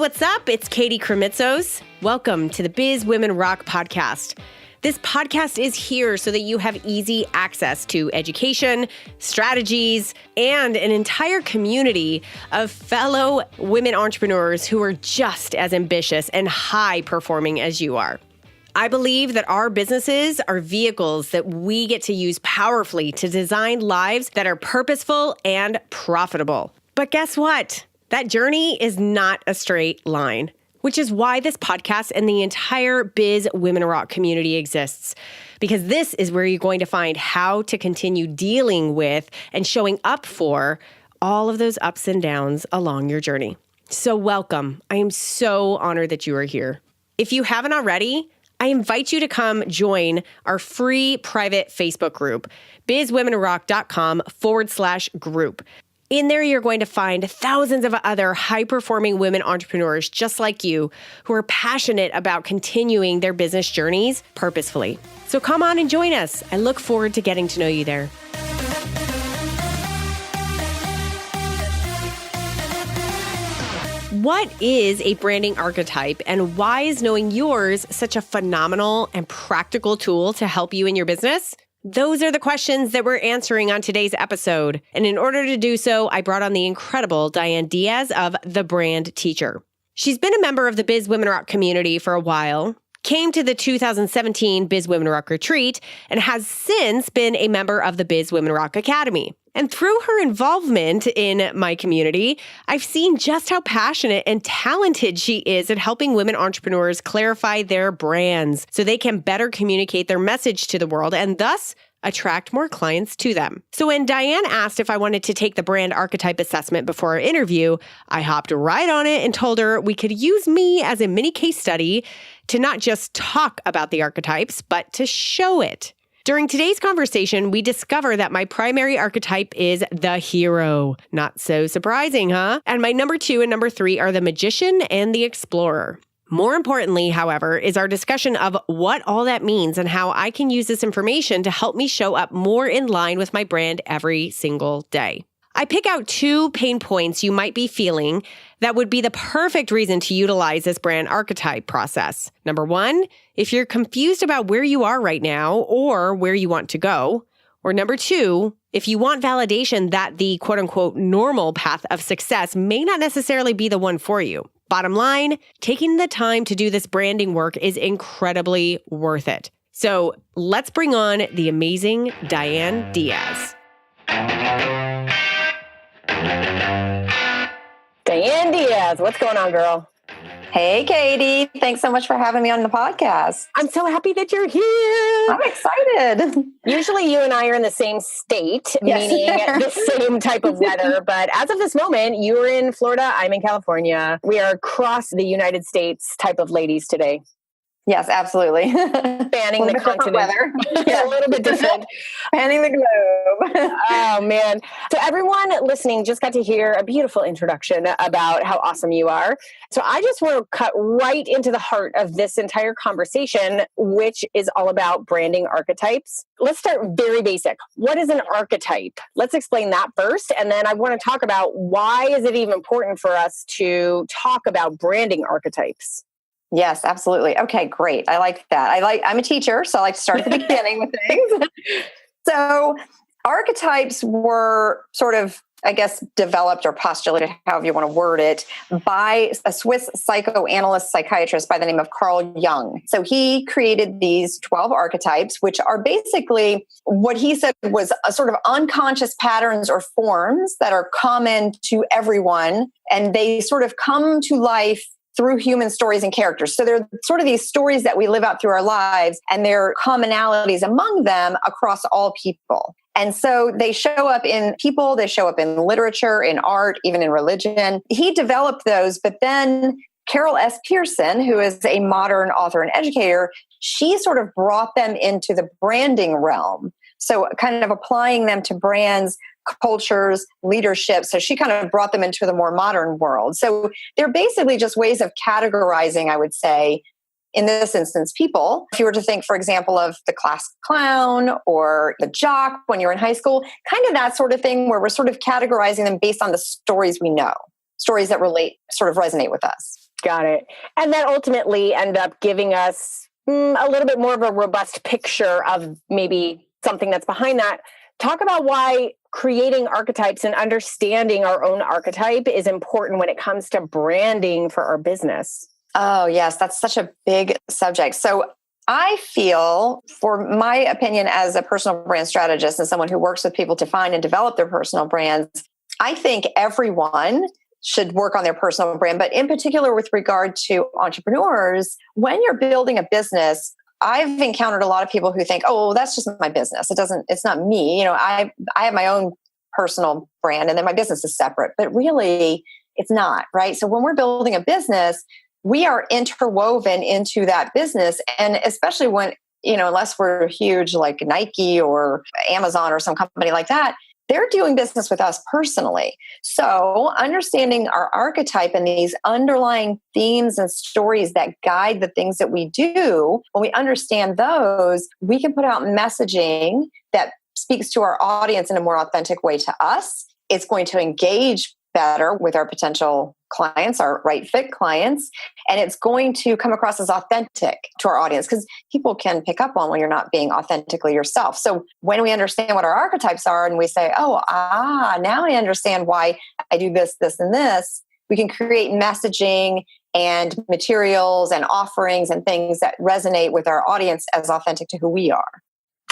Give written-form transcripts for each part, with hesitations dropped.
what's up? It's Katie Kremitzos. Welcome to the Biz Women Rock podcast. This podcast is here so that you have easy access to education, strategies, and an entire community of fellow women entrepreneurs who are just as ambitious and high performing as you are. I believe that our businesses are vehicles that we get to use powerfully to design lives that are purposeful and profitable. But guess what? That journey is not a straight line, which is why this podcast and the entire Biz Women Rock community exists. Because this is where you're going to find how to continue dealing with and showing up for all of those ups and downs along your journey. So welcome. I am so honored that you are here. If you haven't already, I invite you to come join our free private Facebook group, bizwomenrock.com/group. In there, you're going to find thousands of other high-performing women entrepreneurs just like you who are passionate about continuing their business journeys purposefully. So come on and join us. I look forward to getting to know you there. What is a branding archetype, and why is knowing yours such a phenomenal and practical tool to help you in your business? Those are the questions that we're answering on today's episode. And in order to do so, I brought on the incredible Diane Diaz of The Brand Teacher. She's been a member of the Biz Women Rock community for a while, came to the 2017 Biz Women Rock Retreat, and has since been a member of the Biz Women Rock Academy. And through her involvement in my community, I've seen just how passionate and talented she is at helping women entrepreneurs clarify their brands so they can better communicate their message to the world and thus attract more clients to them. So when Diane asked if I wanted to take the Brand Archetype assessment before our interview, I hopped right on it and told her we could use me as a mini case study to not just talk about the archetypes, but to show it. During today's conversation, we discover that my primary archetype is the hero. Not so surprising, huh? And my number 2 and number 3 are the magician and the explorer. More importantly, however, is our discussion of what all that means and how I can use this information to help me show up more in line with my brand every single day. I pick out 2 pain points you might be feeling that would be the perfect reason to utilize this brand archetype process. Number 1, if you're confused about where you are right now or where you want to go. Or number 2, if you want validation that the quote unquote normal path of success may not necessarily be the one for you. Bottom line, taking the time to do this branding work is incredibly worth it. So let's bring on the amazing Diane Diaz. Diane Diaz, what's going on, girl? Hey, Katie. Thanks so much for having me on the podcast. I'm so happy that you're here. I'm excited. Usually you and I are in the same state, meaning the same type of weather. But as of this moment, you're in Florida, I'm in California. We are across the United States type of ladies today. Yes, absolutely. Spanning the continent. Weather. Yeah, a little bit different. Spanning the globe. Oh, man. So everyone listening just got to hear a beautiful introduction about how awesome you are. So I just want to cut right into the heart of this entire conversation, which is all about branding archetypes. Let's start very basic. What is an archetype? Let's explain that first. And then I want to talk about why is it even important for us to talk about branding archetypes? Yes, absolutely. Okay, great. I like that. I'm a teacher, so I like to start at the beginning with things. So archetypes were sort of, I guess, developed or postulated, however you want to word it, by a Swiss psychoanalyst psychiatrist by the name of Carl Jung. So he created these 12 archetypes, which are basically what he said was a sort of unconscious patterns or forms that are common to everyone. And they sort of come to life through human stories and characters. So they're sort of these stories that we live out through our lives, and there are commonalities among them across all people. And so they show up in people, they show up in literature, in art, even in religion. He developed those, but then Carol S. Pearson, who is a modern author and educator, she sort of brought them into the branding realm. So kind of applying them to brands, cultures, leadership. So she kind of brought them into the more modern world. So they're basically just ways of categorizing, I would say, in this instance, people. If you were to think, for example, of the class clown or the jock when you're in high school, kind of that sort of thing where we're sort of categorizing them based on the stories we know, stories that sort of resonate with us. Got it. And that ultimately end up giving us a little bit more of a robust picture of maybe something that's behind that. Talk about why creating archetypes and understanding our own archetype is important when it comes to branding for our business. Oh, yes. That's such a big subject. So I feel, for my opinion as a personal brand strategist and someone who works with people to find and develop their personal brands, I think everyone should work on their personal brand. But in particular, with regard to entrepreneurs, when you're building a business, I've encountered a lot of people who think, oh, that's just my business. It's not me. You know, I have my own personal brand and then my business is separate, but really it's not, right? So when we're building a business, we are interwoven into that business. And especially when, you know, unless we're huge like Nike or Amazon or some company like that, they're doing business with us personally. So understanding our archetype and these underlying themes and stories that guide the things that we do, when we understand those, we can put out messaging that speaks to our audience in a more authentic way to us. It's going to engage better with our potential clients, our right fit clients, and it's going to come across as authentic to our audience because people can pick up on when you're not being authentically yourself. So when we understand what our archetypes are and we say, now I understand why I do this, this, and this, we can create messaging and materials and offerings and things that resonate with our audience as authentic to who we are.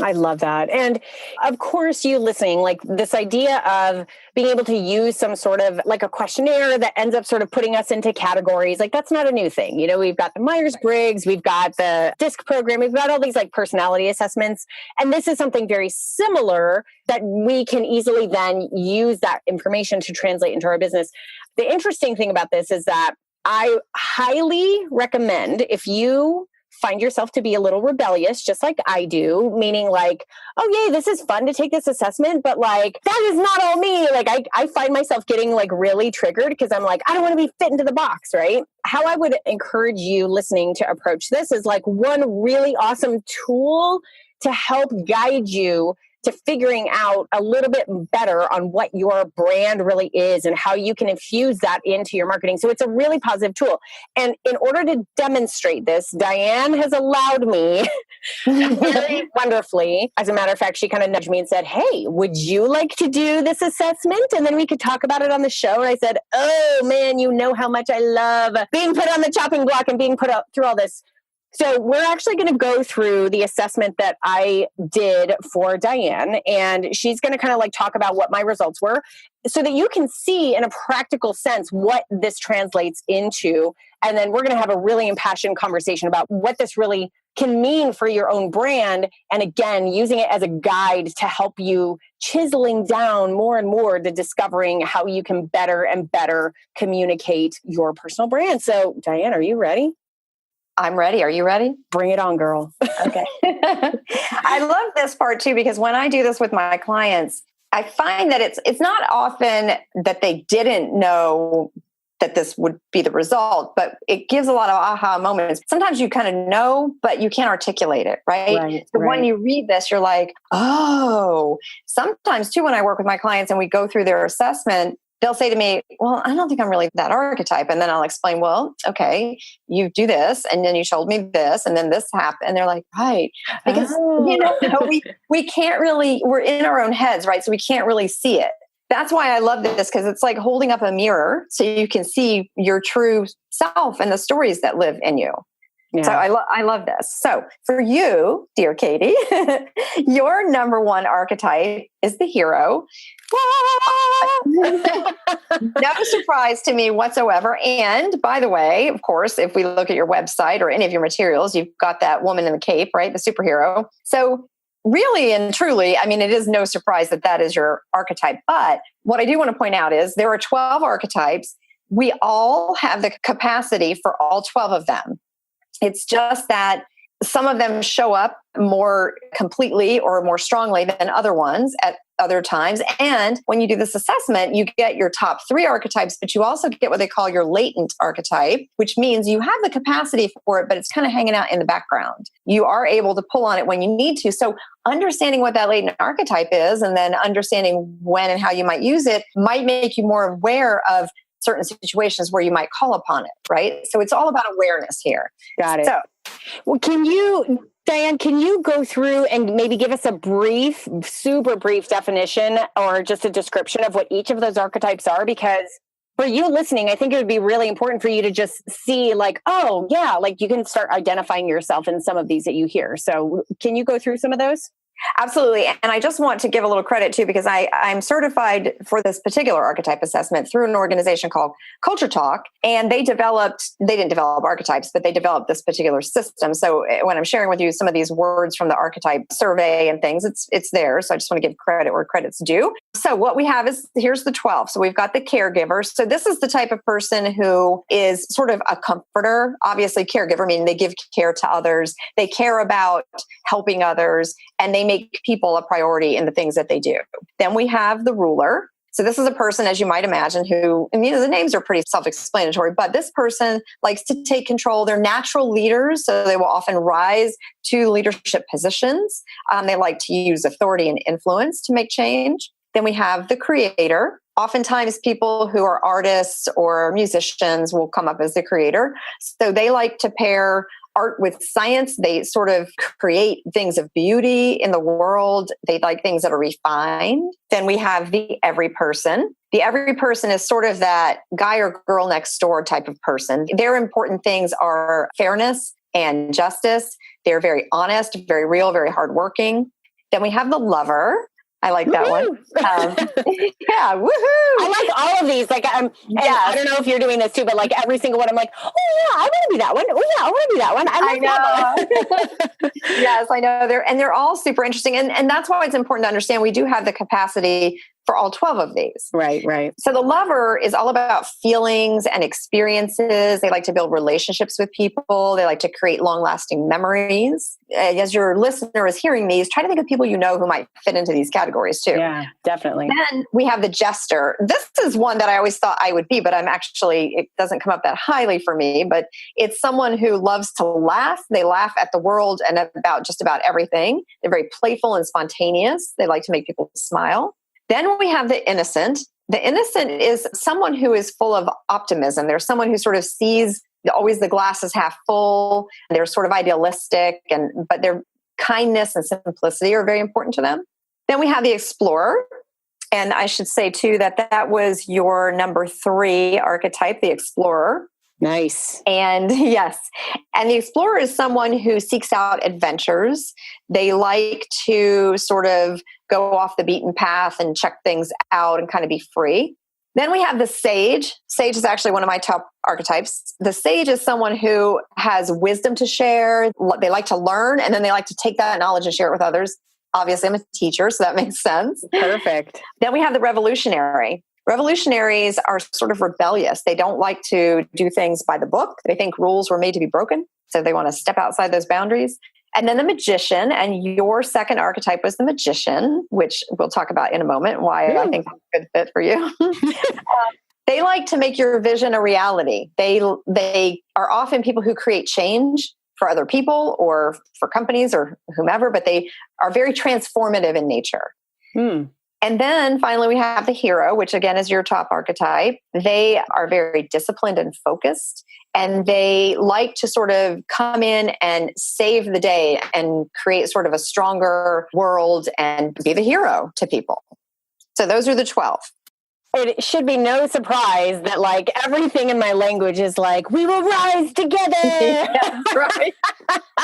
I love that. And of course, you listening, like this idea of being able to use some sort of like a questionnaire that ends up sort of putting us into categories, like that's not a new thing. You know, we've got the Myers-Briggs, we've got the DISC program, we've got all these like personality assessments. And this is something very similar that we can easily then use that information to translate into our business. The interesting thing about this is that I highly recommend, if you find yourself to be a little rebellious, just like I do, meaning like, oh yay, this is fun to take this assessment, but like, that is not all me. Like I find myself getting like really triggered because I'm like, I don't want to be fit into the box, right? How I would encourage you listening to approach this is like one really awesome tool to help guide you to figuring out a little bit better on what your brand really is and how you can infuse that into your marketing. So it's a really positive tool. And in order to demonstrate this, Diane has allowed me very wonderfully. As a matter of fact, she kind of nudged me and said, hey, would you like to do this assessment? And then we could talk about it on the show. And I said, oh man, you know how much I love being put on the chopping block and being put up through all this. So we're actually going to go through the assessment that I did for Diane, and she's going to kind of like talk about what my results were so that you can see in a practical sense what this translates into. And then we're going to have a really impassioned conversation about what this really can mean for your own brand. And again, using it as a guide to help you chiseling down more and more to discovering how you can better and better communicate your personal brand. So Diane, are you ready? I'm ready. Are you ready? Bring it on, girl. Okay. I love this part too, because when I do this with my clients, I find that it's not often that they didn't know that this would be the result, but it gives a lot of aha moments. Sometimes you kind of know, but you can't articulate it, right? So when you read this, you're like, oh, sometimes too, when I work with my clients and we go through their assessment, they'll say to me, well, I don't think I'm really that archetype. And then I'll explain, well, okay, you do this. And then you told me this, and then this happened. And they're like, right. Because, we can't really, we're in our own heads, right? So we can't really see it. That's why I love this, because it's like holding up a mirror so you can see your true self and the stories that live in you. Yeah. So I love this. So for you, dear Katie, your number one archetype is the hero. No surprise to me whatsoever. And by the way, of course, if we look at your website or any of your materials, you've got that woman in the cape, right? The superhero. So really and truly, I mean, it is no surprise that that is your archetype. But what I do want to point out is there are 12 archetypes. We all have the capacity for all 12 of them. It's just that some of them show up more completely or more strongly than other ones at other times. And when you do this assessment, you get your top 3 archetypes, but you also get what they call your latent archetype, which means you have the capacity for it, but it's kind of hanging out in the background. You are able to pull on it when you need to. So understanding what that latent archetype is and then understanding when and how you might use it might make you more aware of certain situations where you might call upon it, right? So it's all about awareness here. Got it. So, well, Diane, can you go through and maybe give us a brief, super brief definition or just a description of what each of those archetypes are? Because for you listening, I think it would be really important for you to just see like, oh yeah, like you can start identifying yourself in some of these that you hear. So can you go through some of those? Absolutely. And I just want to give a little credit too, because I'm certified for this particular archetype assessment through an organization called Culture Talk. And they didn't develop archetypes, but they developed this particular system. So when I'm sharing with you some of these words from the archetype survey and things, it's there. So I just want to give credit where credit's due. So what we have is, here's the 12. So we've got the caregiver. So this is the type of person who is sort of a comforter, obviously caregiver, meaning they give care to others. They care about helping others, and they make people a priority in the things that they do. Then we have the ruler. So this is a person, as you might imagine, who, the names are pretty self-explanatory, but this person likes to take control. They're natural leaders, so they will often rise to leadership positions. They like to use authority and influence to make change. Then we have the creator. Oftentimes people who are artists or musicians will come up as the creator. So they like to pair art with science. They sort of create things of beauty in the world. They like things that are refined. Then we have the every person. The every person is sort of that guy or girl next door type of person. Their important things are fairness and justice. They're very honest, very real, very hardworking. Then we have the lover. I like that one. Yeah, woohoo! I like all of these. Like, I don't know if you're doing this too, but like every single one, I'm like, oh yeah, I want to be that one. Oh yeah, I want to be that one. I know. Yes, I know. They're all super interesting, and that's why it's important to understand we do have the capacity for all 12 of these. Right. So the lover is all about feelings and experiences. They like to build relationships with people. They like to create long-lasting memories. As your listener is hearing these, try to think of people you know who might fit into these categories too. Yeah, definitely. Then we have the jester. This is one that I always thought I would be, but it doesn't come up that highly for me, but it's someone who loves to laugh. They laugh at the world and about just about everything. They're very playful and spontaneous. They like to make people smile. Then we have the innocent. The innocent is someone who is full of optimism. They're someone who sort of sees always the glass is half full. They're sort of idealistic, but their kindness and simplicity are very important to them. Then we have the explorer. And I should say too that was your number 3 archetype, the explorer. Nice. And yes. And the explorer is someone who seeks out adventures. They like to sort of go off the beaten path and check things out and kind of be free. Then we have the sage. Sage is actually one of my top archetypes. The sage is someone who has wisdom to share. They like to learn, and then they like to take that knowledge and share it with others. Obviously, I'm a teacher, so that makes sense. Perfect. Then we have the revolutionary. Revolutionaries are sort of rebellious. They don't like to do things by the book. They think rules were made to be broken, so they want to step outside those boundaries. And then the magician, and your second archetype was the magician, which we'll talk about in a moment, why I think that's a good fit for you. They like to make your vision a reality. They are often people who create change for other people or for companies or whomever, but they are very transformative in nature. And then finally, we have the hero, which again is your top archetype. They are very disciplined and focused, and they like to sort of come in and save the day and create sort of a stronger world and be the hero to people. So those are the 12. It should be no surprise that like everything in my language is like, we will rise together. Yeah, right.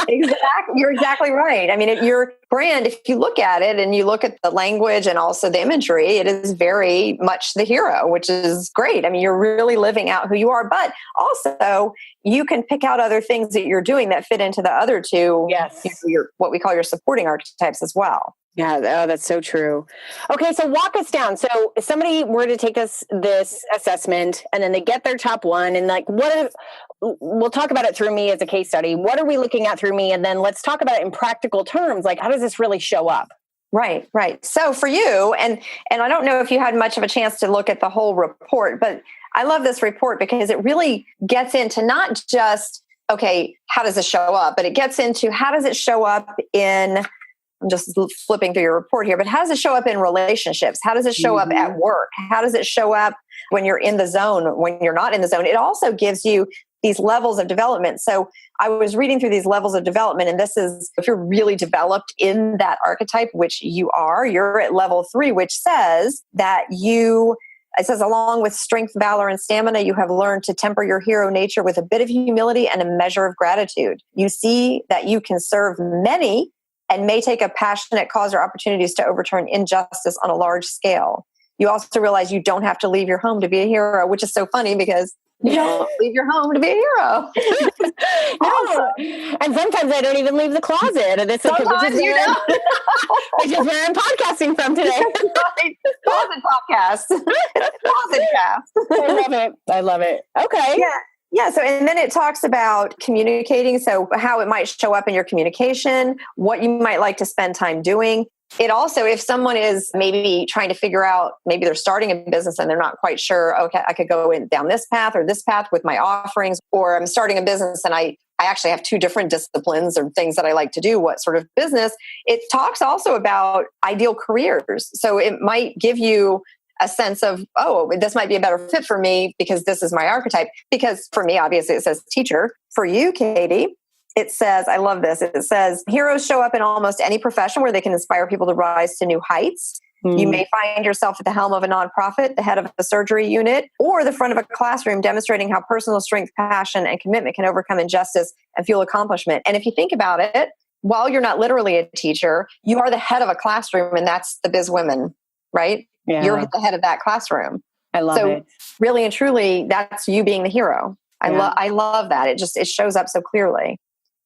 Exactly. You're exactly right. I mean, your brand, if you look at it and you look at the language and also the imagery, it is very much the hero, which is great. I mean, you're really living out who you are, but also you can pick out other things that you're doing that fit into the other two. Yes. What we call your supporting archetypes as well. Yeah, oh, that's so true. Okay, so walk us down. So if somebody were to take this assessment and then they get their top one, and like, we'll talk about it through me as a case study. What are we looking at through me? And then let's talk about it in practical terms. Like, how does this really show up? Right. So for you, and I don't know if you had much of a chance to look at the whole report, but I love this report because it really gets into not just, okay, how does this show up, but it gets into how does it show up in, I'm just flipping through your report here, but how does it show up in relationships? How does it show up at work? How does it show up when you're in the zone, when you're not in the zone. It also gives you these levels of development. So I was reading through these levels of development, and this is if you're really developed in that archetype, which you are, you're at level 3, which says that it says, along with strength, valor, and stamina, you have learned to temper your hero nature with a bit of humility and a measure of gratitude. You see that you can serve many and may take a passionate cause or opportunities to overturn injustice on a large scale. You also realize you don't have to leave your home to be a hero, which is so funny because you don't leave your home to be a hero. No. And sometimes I don't even leave the closet. And Sometimes you don't. Which is where I'm podcasting from today. Closet podcast. Closet cast. I love it. Okay. Yeah. So, and then it talks about communicating. So how it might show up in your communication, what you might like to spend time doing. It also, if someone is maybe trying to figure out, maybe they're starting a business and they're not quite sure, okay, I could go down this path or this path with my offerings, or I'm starting a business and I actually have 2 different disciplines or things that I like to do. What sort of business? It talks also about ideal careers. So it might give you a sense of, oh, this might be a better fit for me because this is my archetype. Because for me, obviously, it says teacher. For you, Katie, it says, I love this. It says, heroes show up in almost any profession where they can inspire people to rise to new heights. You may find yourself at the helm of a nonprofit, the head of a surgery unit, or the front of a classroom demonstrating how personal strength, passion, and commitment can overcome injustice and fuel accomplishment. And if you think about it, while you're not literally a teacher, you are the head of a classroom, and that's the Biz Women, right? Yeah. You're the head of that classroom. I love it. Really and truly, that's you being the hero. I love that. It shows up so clearly.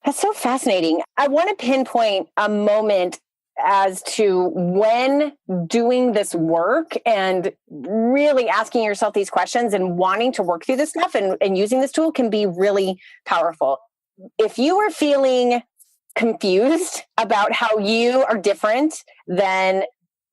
That's so fascinating. I want to pinpoint a moment as to when doing this work and really asking yourself these questions and wanting to work through this stuff and using this tool can be really powerful. If you are feeling confused about how you are different than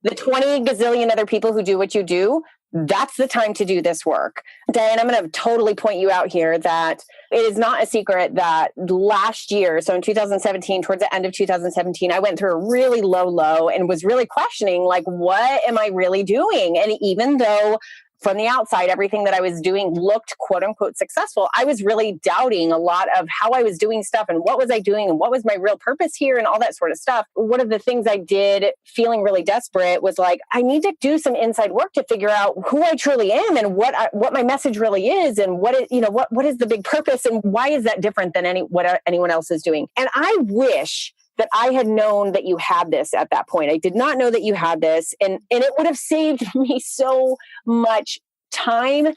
the 20 gazillion other people who do what you do, that's the time to do this work. Diane, I'm going to totally point you out here that it is not a secret that last year, so in 2017, towards the end of 2017, I went through a really low and was really questioning, like, what am I really doing? And even though from the outside, everything that I was doing looked quote unquote successful, I was really doubting a lot of how I was doing stuff and what was I doing and what was my real purpose here and all that sort of stuff. One of the things I did feeling really desperate was like, I need to do some inside work to figure out who I truly am and what my message really is and what is the big purpose and why is that different than what anyone else is doing. And I wish that I had known that you had this at that point. I did not know that you had this. And it would have saved me so much time,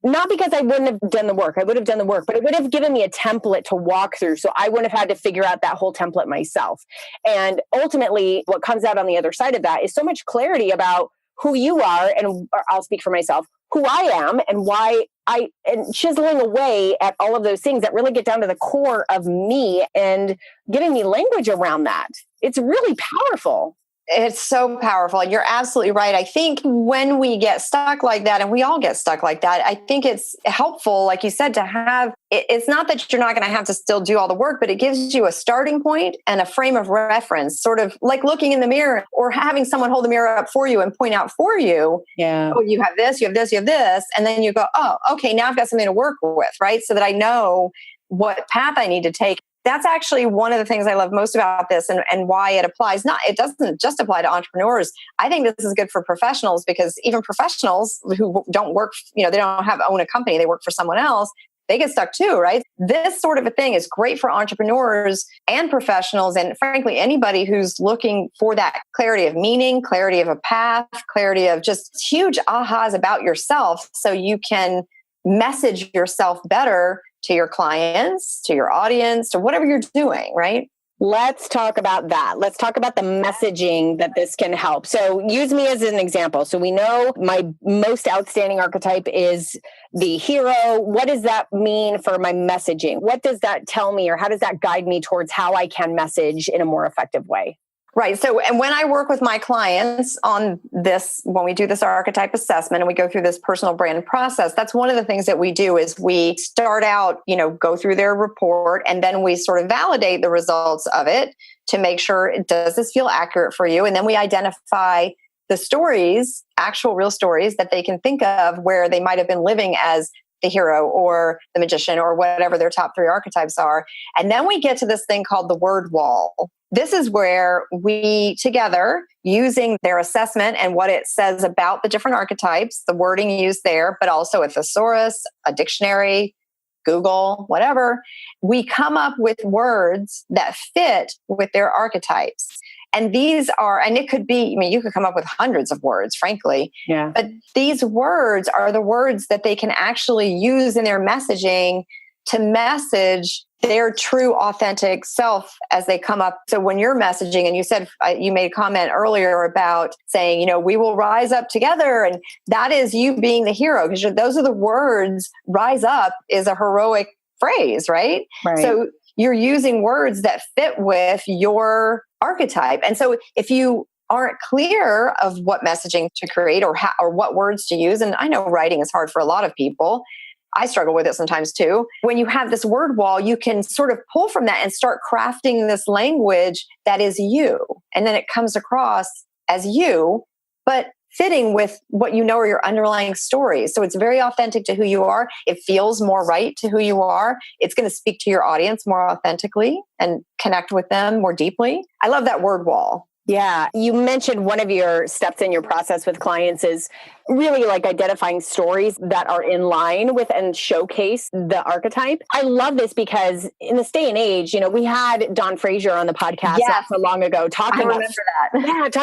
not because I wouldn't have done the work. I would have done the work, but it would have given me a template to walk through. So I wouldn't have had to figure out that whole template myself. And ultimately, what comes out on the other side of that is so much clarity about who you are. And I'll speak for myself, who I am and why and chiseling away at all of those things that really get down to the core of me and giving me language around that. It's really powerful. It's so powerful. And you're absolutely right. I think when we get stuck like that, and we all get stuck like that, I think it's helpful, like you said, to have, it's not that you're not going to have to still do all the work, but it gives you a starting point and a frame of reference, sort of like looking in the mirror or having someone hold the mirror up for you and point out for you, oh, you have this, you have this, you have this. And then you go, oh, okay, now I've got something to work with, right? So that I know what path I need to take. That's actually one of the things I love most about this and why it applies. It doesn't just apply to entrepreneurs. I think this is good for professionals because even professionals who don't work, they don't own a company, they work for someone else, they get stuck too, right? This sort of a thing is great for entrepreneurs and professionals. And frankly, anybody who's looking for that clarity of meaning, clarity of a path, clarity of just huge ahas about yourself so you can message yourself better to your clients, to your audience, to whatever you're doing, right? Let's talk about that. Let's talk about the messaging that this can help. So use me as an example. So we know my most outstanding archetype is the hero. What does that mean for my messaging? What does that tell me or how does that guide me towards how I can message in a more effective way? Right. So, and when I work with my clients on this, when we do this archetype assessment and we go through this personal brand process, that's one of the things that we do is we start out, go through their report and then we sort of validate the results of it to make sure, does this feel accurate for you? And then we identify the stories, actual real stories that they can think of where they might have been living as the hero or the magician or whatever their top 3 archetypes are. And then we get to this thing called the word wall. This is where we together, using their assessment and what it says about the different archetypes, the wording used there, but also a thesaurus, a dictionary, Google, whatever, we come up with words that fit with their archetypes. And these are, and it could be, I mean, you could come up with hundreds of words, frankly. Yeah. But these words are the words that they can actually use in their messaging to message their true authentic self as they come up. So when you're messaging, and you said, you made a comment earlier about saying, you know, we will rise up together. And that is you being the hero, because those are the words. Rise up is a heroic phrase, right? So you're using words that fit with your archetype. And so if you aren't clear of what messaging to create or what words to use, and I know writing is hard for a lot of people, I struggle with it sometimes too. When you have this word wall, you can sort of pull from that and start crafting this language that is you. And then it comes across as you, but fitting with what you know are your underlying stories. So it's very authentic to who you are. It feels more right to who you are. It's going to speak to your audience more authentically and connect with them more deeply. I love that word wall. Yeah. You mentioned one of your steps in your process with clients is really like identifying stories that are in line with and showcase the archetype. I love this because in this day and age, you know, we had Dawn Frazier on the podcast not so long ago talking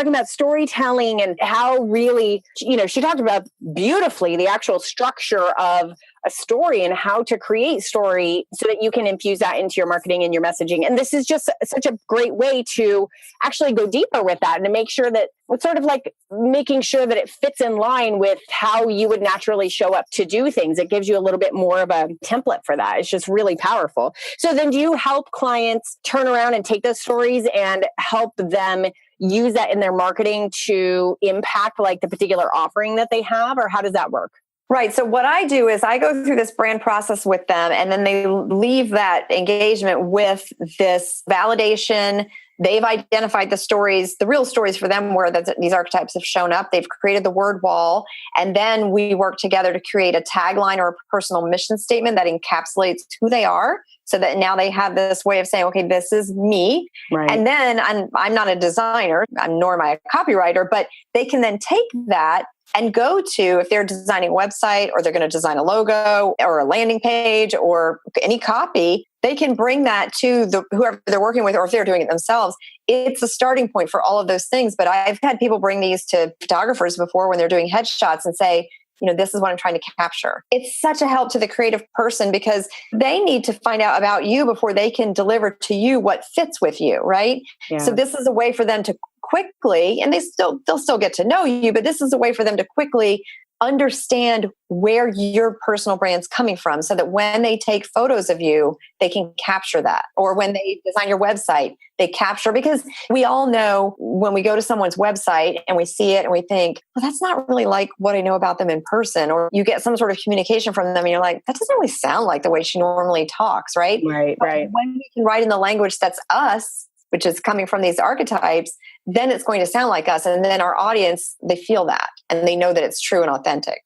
about storytelling and how really, you know, she talked about beautifully the actual structure of a story and how to create story so that you can infuse that into your marketing and your messaging. And this is just such a great way to actually go deeper with that and to make sure that it's sort of like making sure that it fits in line with how you would naturally show up to do things. It gives you a little bit more of a template for that. It's just really powerful. So then do you help clients turn around and take those stories and help them use that in their marketing to impact like the particular offering that they have, or how does that work? Right. So what I do is I go through this brand process with them, and then they leave that engagement with this validation. They've identified the stories, the real stories for them where these archetypes have shown up. They've created the word wall. And then we work together to create a tagline or a personal mission statement that encapsulates who they are, so that now they have this way of saying, okay, this is me. Right. And then I'm not a designer, nor am I a copywriter, but they can then take that and go to, if they're designing a website or they're going to design a logo or a landing page or any copy, they can bring that to whoever they're working with, or if they're doing it themselves. It's a starting point for all of those things. But I've had people bring these to photographers before when they're doing headshots and say, you know, this is what I'm trying to capture. It's such a help to the creative person because they need to find out about you before they can deliver to you what fits with you, right? Yeah. So this is a way for them to quickly, and they'll still get to know you, but this is a way for them to quickly understand where your personal brand's coming from, so that when they take photos of you, they can capture that. Or when they design your website, they capture, because we all know when we go to someone's website and we see it and we think, well, that's not really like what I know about them in person. Or you get some sort of communication from them and you're like, that doesn't really sound like the way she normally talks, right? Right. When we can write in the language that's us, which is coming from these archetypes, then it's going to sound like us. And then our audience, they feel that and they know that it's true and authentic.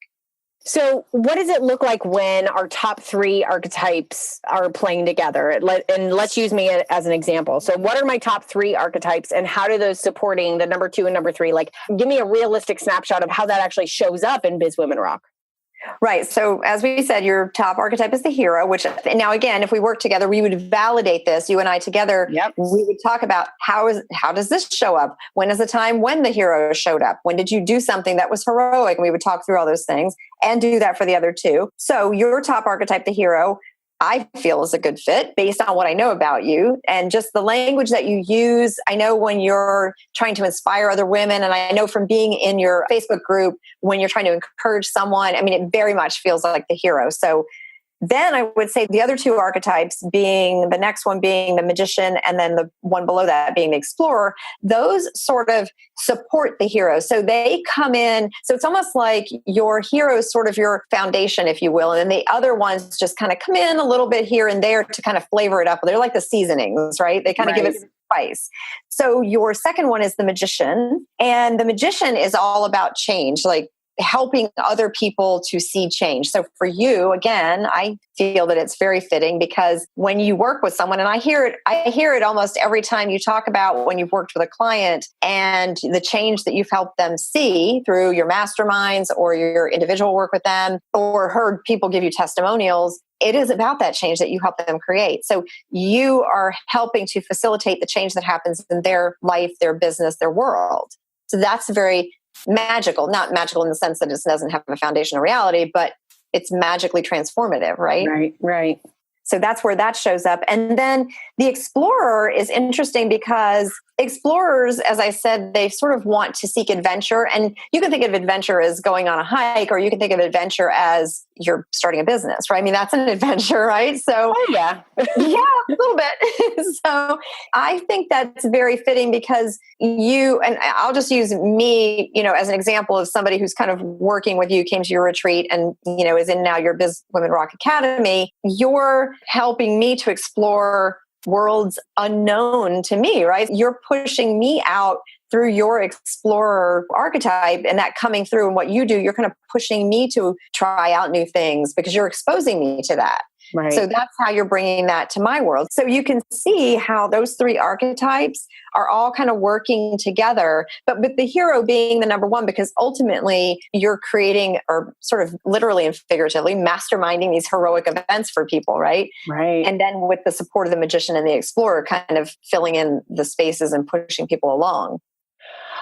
So what does it look like when our top 3 archetypes are playing together? And let's use me as an example. So what are my top 3 archetypes and how do those supporting the number 2 and number 3? Like, give me a realistic snapshot of how that actually shows up in Biz Women Rock. Right. So as we said, your top archetype is the hero, which now again, if we work together, we would validate this, you and I together. Yep. We would talk about how does this show up? When is the time when the hero showed up? When did you do something that was heroic? And we would talk through all those things and do that for the other 2. So your top archetype, the hero, I feel is a good fit based on what I know about you and just the language that you use. I know when you're trying to inspire other women, and I know from being in your Facebook group, when you're trying to encourage someone, I mean, it very much feels like the hero. So then I would say the other 2 archetypes, being the next one being the magician and then the one below that being the explorer, those sort of support the hero. So they come in. So it's almost like your hero is sort of your foundation, if you will. And then the other ones just kind of come in a little bit here and there to kind of flavor it up. They're like the seasonings, right? They kind of give it twice. So your second one is the magician. And the magician is all about change, like helping other people to see change. So for you, again, I feel that it's very fitting because when you work with someone, and I hear it almost every time you talk about when you've worked with a client and the change that you've helped them see through your masterminds or your individual work with them, or heard people give you testimonials. It is about that change that you help them create. So you are helping to facilitate the change that happens in their life, their business, their world. So that's very magical, not magical in the sense that it doesn't have a foundation of reality, but it's magically transformative, right? Right. So that's where that shows up. And then the explorer is interesting because explorers, as I said, they sort of want to seek adventure. And you can think of adventure as going on a hike, or you can think of adventure as you're starting a business, right? I mean, that's an adventure, right? So yeah, yeah, a little bit. So I think that's very fitting because you, and I'll just use me, as an example of somebody who's kind of working with you, came to your retreat and, is in now your Biz Women Rock Academy. You're helping me to explore worlds unknown to me, right? You're pushing me out through your explorer archetype, and that coming through in what you do, you're kind of pushing me to try out new things because you're exposing me to that. Right. So that's how you're bringing that to my world. So you can see how those three archetypes are all kind of working together, but with the hero being the number one, because ultimately you're creating, or sort of literally and figuratively, masterminding these heroic events for people, right? Right. And then with the support of the magician and the explorer, kind of filling in the spaces and pushing people along.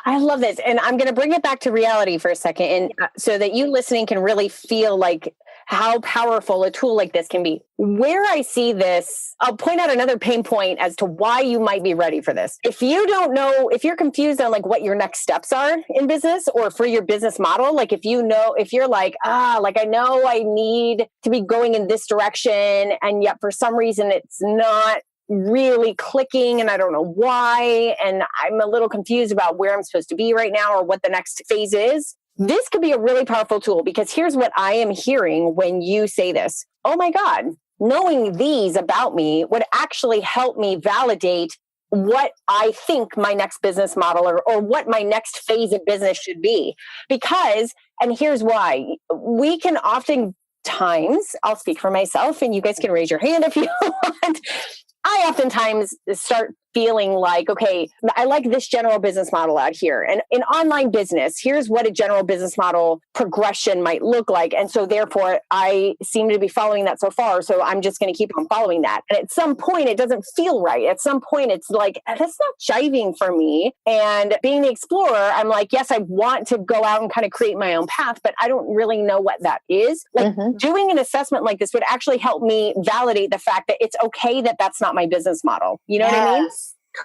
I love this. And I'm going to bring it back to reality for a second, and so that you listening can really feel like how powerful a tool like this can be. Where I see this, I'll point out another pain point as to why you might be ready for this. If you don't know, if you're confused on like what your next steps are in business or for your business model, like if you're like, I know I need to be going in this direction, and yet for some reason it's not really clicking and I don't know why, and I'm a little confused about where I'm supposed to be right now or what the next phase is. This could be a really powerful tool, because here's what I am hearing when you say this. Oh my God, knowing these about me would actually help me validate what I think my next business model or what my next phase of business should be. Because, and here's why, we can oftentimes, I'll speak for myself and you guys can raise your hand if you want. I oftentimes start feeling like, okay, I like this general business model out here. And in online business, here's what a general business model progression might look like. And so therefore, I seem to be following that so far. So I'm just going to keep on following that. And at some point, it doesn't feel right. At some point, it's like, that's not jiving for me. And being the explorer, I'm like, yes, I want to go out and kind of create my own path, but I don't really know what that is. Like doing an assessment like this would actually help me validate the fact that it's okay that that's not my business model. You know what I mean?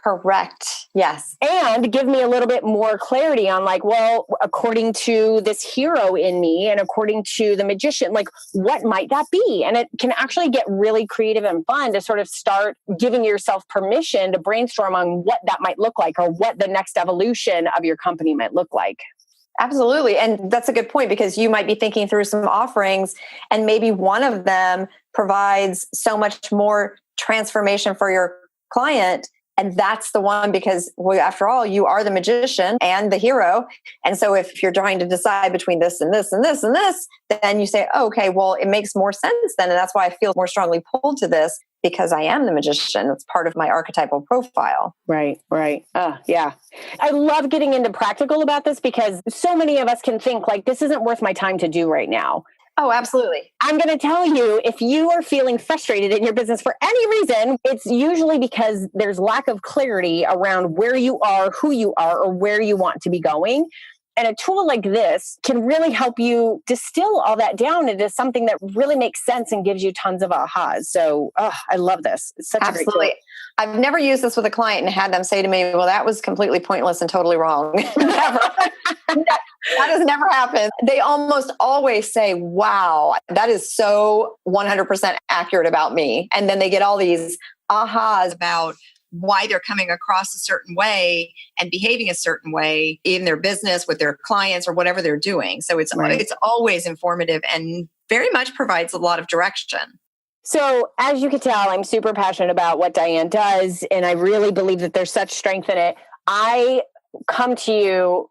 Correct. Yes. And give me a little bit more clarity on like, well, according to this hero in me and according to the magician, like what might that be? And it can actually get really creative and fun to sort of start giving yourself permission to brainstorm on what that might look like or what the next evolution of your company might look like. Absolutely. And that's a good point, because you might be thinking through some offerings and maybe one of them provides so much more transformation for your client. And that's the one, because after all, you are the magician and the hero. And so if you're trying to decide between this and this and this and this, then you say, oh, okay, well, it makes more sense then. And that's why I feel more strongly pulled to this, because I am the magician. It's part of my archetypal profile. Right. Yeah. I love getting into practical about this, because so many of us can think like, this isn't worth my time to do right now. Oh, absolutely. I'm going to tell you, if you are feeling frustrated in your business for any reason, it's usually because there's lack of clarity around where you are, who you are, or where you want to be going. And a tool like this can really help you distill all that down into something that really makes sense and gives you tons of ahas. So I love this. It's such a great tool. I've never used this with a client and had them say to me, well, that was completely pointless and totally wrong. Never. That has never happened. They almost always say, wow, that is so 100% accurate about me. And then they get all these ahas about why they're coming across a certain way and behaving a certain way in their business with their clients or whatever they're doing. So it's always informative and very much provides a lot of direction. So as you can tell, I'm super passionate about what Diane does, and I really believe that there's such strength in it. I come to you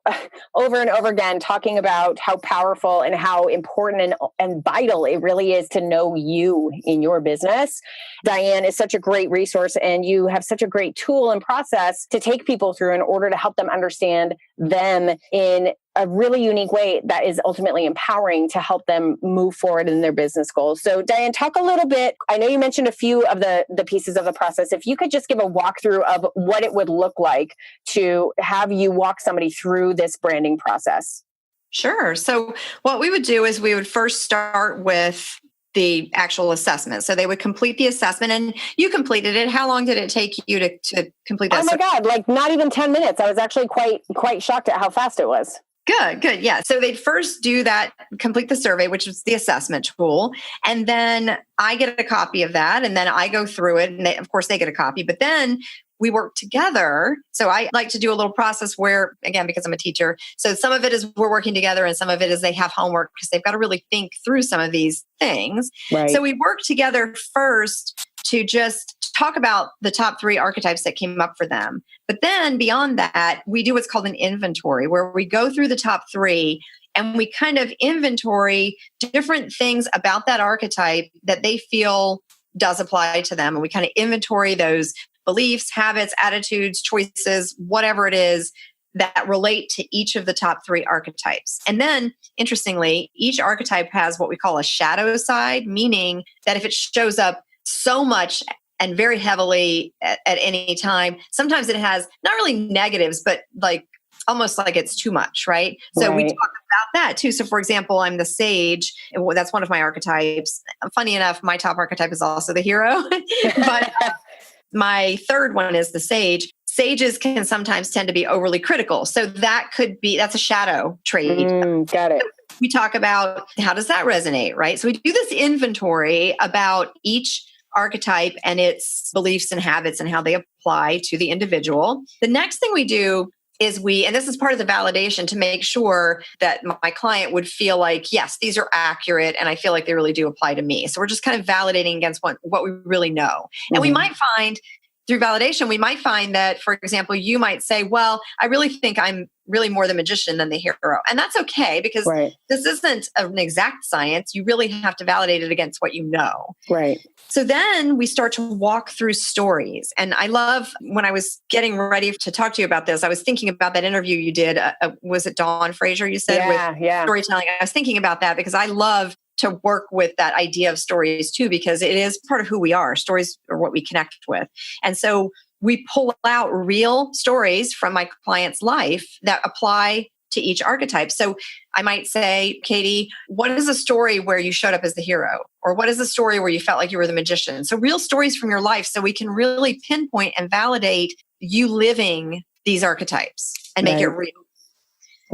over and over again talking about how powerful and how important and vital it really is to know you in your business. Diane is such a great resource, and you have such a great tool and process to take people through in order to help them understand them in a really unique way that is ultimately empowering to help them move forward in their business goals. So Diane, talk a little bit. I know you mentioned a few of the pieces of the process. If you could just give a walkthrough of what it would look like to have you walk somebody through this branding process. Sure. So what we would do is we would first start with the actual assessment. So they would complete the assessment, and you completed it. How long did it take you to complete that? Oh my God, like not even 10 minutes. I was actually quite shocked at how fast it was. Good. Yeah. So they first do that, complete the survey, which is the assessment tool. And then I get a copy of that. And then I go through it. And of course, they get a copy. But then we work together. So I like to do a little process where, again, because I'm a teacher, so some of it is we're working together and some of it is they have homework because they've got to really think through some of these things. Right. So we work together first to just talk about the top 3 archetypes that came up for them. But then beyond that, we do what's called an inventory, where we go through the top 3 and we kind of inventory different things about that archetype that they feel does apply to them. And we kind of inventory those beliefs, habits, attitudes, choices, whatever it is that relate to each of the top 3 archetypes. And then, interestingly, each archetype has what we call a shadow side, meaning that if it shows up so much and very heavily at any time, sometimes it has not really negatives, but like almost like it's too much, right? So we talk about that too. So for example, I'm the sage. That's one of my archetypes. Funny enough, my top archetype is also the hero, but my third one is the sage. Sages can sometimes tend to be overly critical. So that's a shadow trait. Got it. We talk about how does that resonate, right? So we do this inventory about each archetype and its beliefs and habits and how they apply to the individual. The next thing we do is and this is part of the validation to make sure that my client would feel like, yes, these are accurate and I feel like they really do apply to me. So we're just kind of validating against what we really know. Mm-hmm. And we might find through validation, we might find that, for example, you might say, well, I really think I'm really more the magician than the hero. And that's okay because this isn't an exact science. You really have to validate it against what you know. Right. So then we start to walk through stories. And I love when I was getting ready to talk to you about this, I was thinking about that interview you did. Was it Dawn Fraser you said with storytelling? I was thinking about that because I love to work with that idea of stories too, because it is part of who we are. Stories are what we connect with. And so we pull out real stories from my client's life that apply to each archetype. So I might say, Katie, what is a story where you showed up as the hero? Or what is a story where you felt like you were the magician? So real stories from your life so we can really pinpoint and validate you living these archetypes and make it real.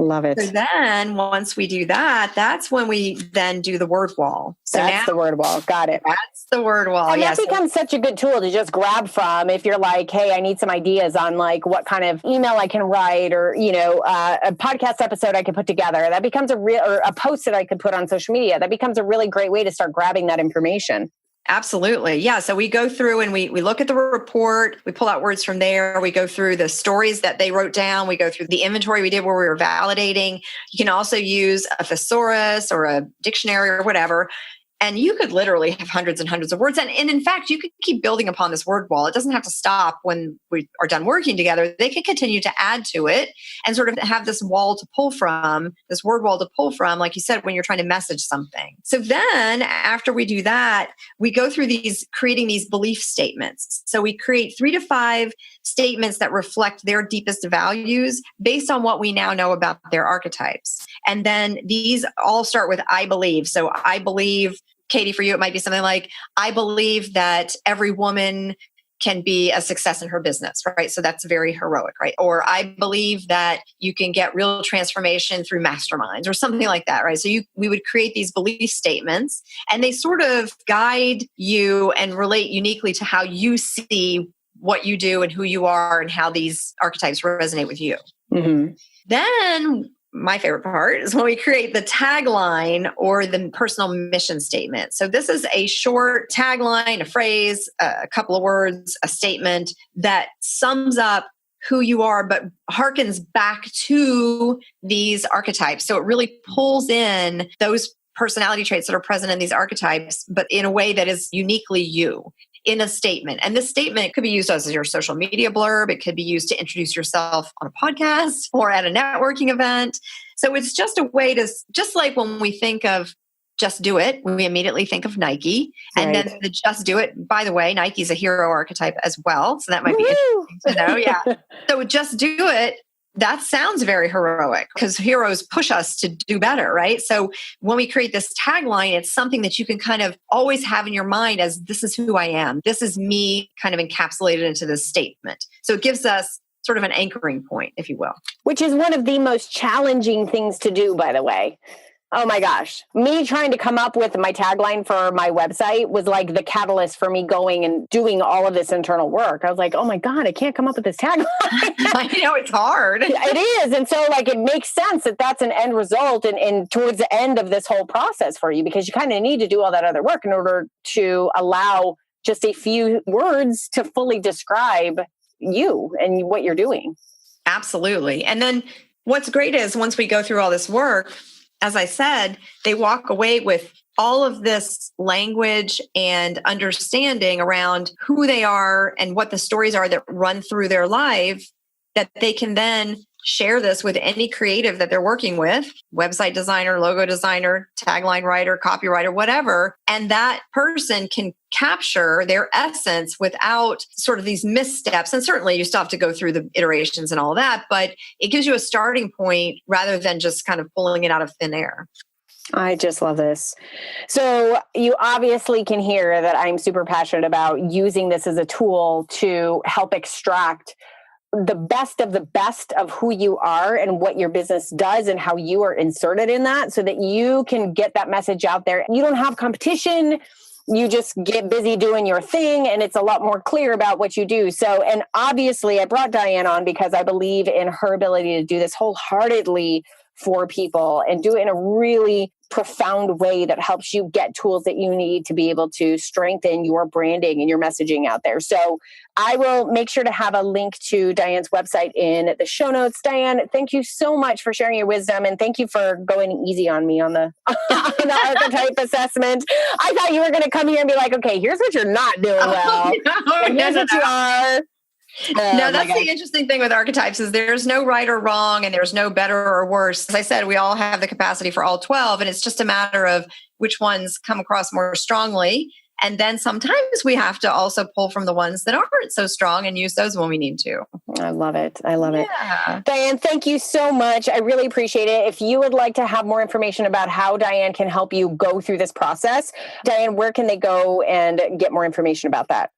Love it. So then once we do that, that's when we then do the word wall. So that's the word wall. Got it. That's the word wall. And that becomes such a good tool to just grab from if you're like, hey, I need some ideas on like what kind of email I can write or, a podcast episode I could put together. That becomes or a post that I could put on social media. That becomes a really great way to start grabbing that information. Absolutely. Yeah. So we go through and we look at the report, we pull out words from there, we go through the stories that they wrote down, we go through the inventory we did where we were validating. You can also use a thesaurus or a dictionary or whatever. And you could literally have hundreds and hundreds of words. And in fact, you could keep building upon this word wall. It doesn't have to stop when we are done working together. They can continue to add to it and sort of have this wall to pull from, this word wall to pull from, like you said, when you're trying to message something. So then after we do that, we go through creating these belief statements. So we create 3 to 5 statements that reflect their deepest values based on what we now know about their archetypes. And then these all start with I believe. So I believe, Katie, for you, it might be something like, I believe that every woman can be a success in her business, right? So that's very heroic, right? Or I believe that you can get real transformation through masterminds or something like that, right? So we would create these belief statements and they sort of guide you and relate uniquely to how you see what you do and who you are and how these archetypes resonate with you. Mm-hmm. Then my favorite part is when we create the tagline or the personal mission statement. So this is a short tagline, a phrase, a couple of words, a statement that sums up who you are, but harkens back to these archetypes. So it really pulls in those personality traits that are present in these archetypes, but in a way that is uniquely you in a statement. And this statement could be used as your social media blurb. It could be used to introduce yourself on a podcast or at a networking event. So it's just a way to, just like when we think of Just Do It, we immediately think of Nike. And then the Just Do It, by the way, Nike's a hero archetype as well. So that might be interesting to know. Yeah. So Just Do It, that sounds very heroic because heroes push us to do better, right? So when we create this tagline, it's something that you can kind of always have in your mind as this is who I am. This is me kind of encapsulated into this statement. So it gives us sort of an anchoring point, if you will. Which is one of the most challenging things to do, by the way. Oh my gosh. Me trying to come up with my tagline for my website was like the catalyst for me going and doing all of this internal work. I was like, oh my God, I can't come up with this tagline. I know it's hard. It is. And so like, it makes sense that that's an end result and towards the end of this whole process for you, because you kind of need to do all that other work in order to allow just a few words to fully describe you and what you're doing. Absolutely. And then what's great is once we go through all this work, as I said, they walk away with all of this language and understanding around who they are and what the stories are that run through their life, that they can then share this with any creative that they're working with, website designer, logo designer, tagline writer, copywriter, whatever. And that person can capture their essence without sort of these missteps. And certainly you still have to go through the iterations and all that, but it gives you a starting point rather than just kind of pulling it out of thin air. I just love this. So you obviously can hear that I'm super passionate about using this as a tool to help extract the best of who you are and what your business does and how you are inserted in that so that you can get that message out there. You don't have competition. You just get busy doing your thing and it's a lot more clear about what you do. So, and obviously I brought Diane on because I believe in her ability to do this wholeheartedly for people and do it in a really profound way that helps you get tools that you need to be able to strengthen your branding and your messaging out there. So I will make sure to have a link to Diane's website in the show notes. Diane, thank you so much for sharing your wisdom and thank you for going easy on me on the, on the archetype assessment. I thought you were going to come here and be like, okay, here's what you're not doing well. And here's what you are. No, that's the interesting thing with archetypes is there's no right or wrong and there's no better or worse. As I said, we all have the capacity for all 12 and it's just a matter of which ones come across more strongly. And then sometimes we have to also pull from the ones that aren't so strong and use those when we need to. I love it. I love it. Diane, thank you so much. I really appreciate it. If you would like to have more information about how Diane can help you go through this process, Diane, where can they go and get more information about that?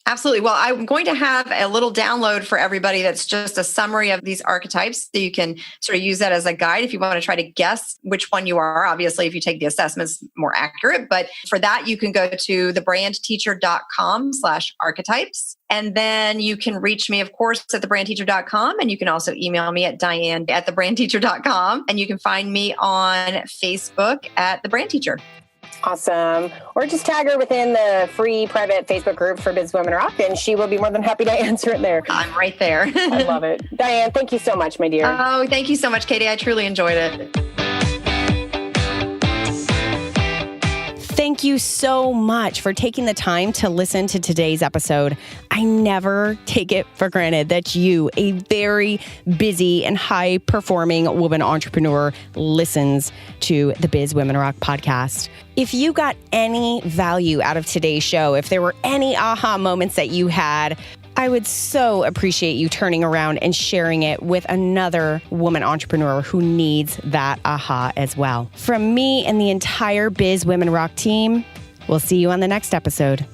Absolutely. Well, I'm going to have a little download for everybody that's just a summary of these archetypes. So you can sort of use that as a guide if you want to try to guess which one you are. Obviously, if you take the assessments, more accurate. But for that, you can go to thebrandteacher.com/archetypes. And then you can reach me, of course, at thebrandteacher.com. And you can also email me at diane@thebrandteacher.com. And you can find me on Facebook at The Brand Teacher. Awesome. Or just tag her within the free private Facebook group for Biz Women Rock, and she will be more than happy to answer it there. I'm right there. I love it. Diane, thank you so much, my dear. Oh, thank you so much, Katie. I truly enjoyed it. Thank you so much for taking the time to listen to today's episode. I never take it for granted that you, a very busy and high-performing woman entrepreneur, listens to the Biz Women Rock podcast. If you got any value out of today's show, if there were any aha moments that you had, I would so appreciate you turning around and sharing it with another woman entrepreneur who needs that aha as well. From me and the entire Biz Women Rock team, we'll see you on the next episode.